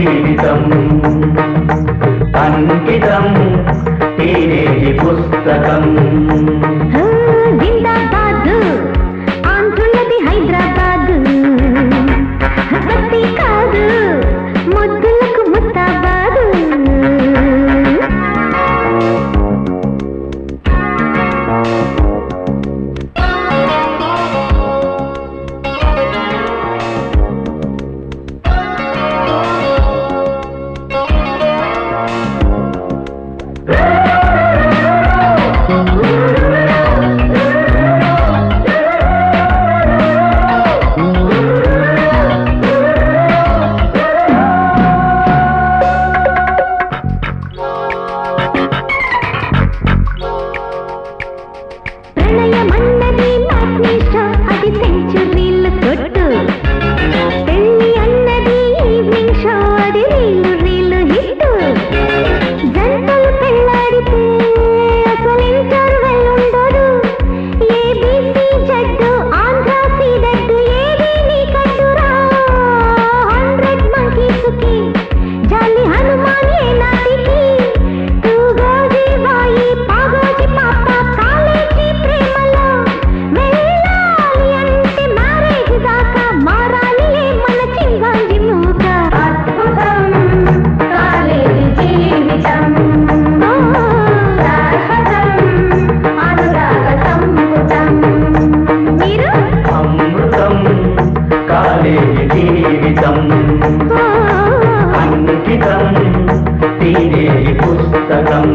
జీవితం అంకితం టీనేజ్ పుస్తకం. జిందాబాద్ ఆంధ్రులది హైదరాబాద్ బస్తీ కాదు ముద్దులకు ముస్తాబాదు. ప్రణయమన్నది మ్యాట్నీషో అది సెంచురీలు కొట్టు. పెళ్ళి అన్నది ఈవినింగ్ షో అది రీలు రీలు హిట్. జంటలు పెళ్ళాడితే అసలు ఇంటర్వెల్ ఉండదు. ఏబీసీ జడ్డు ఆంధ్ర సీడెడ్ ఏది నీ కట్టురా. 100 మంకీస్కి జాలి హనుమాన్ ఏ నాటికి. తూగోజీ బాయి పాగోజీ పాప కాలేజీ ప్రేమలో వెళ్ళాలి అంటే మ్యారేజ్ దాకా మారాలి మన చింగాంజీ మూక. అద్భుతం కాలేజీ జీవితం శాశ్వతం అనురాగ సంపుటం. మీరు అమృతం కాలేజీ జీవితం అంకితం టీనేజ్ పుస్తకం.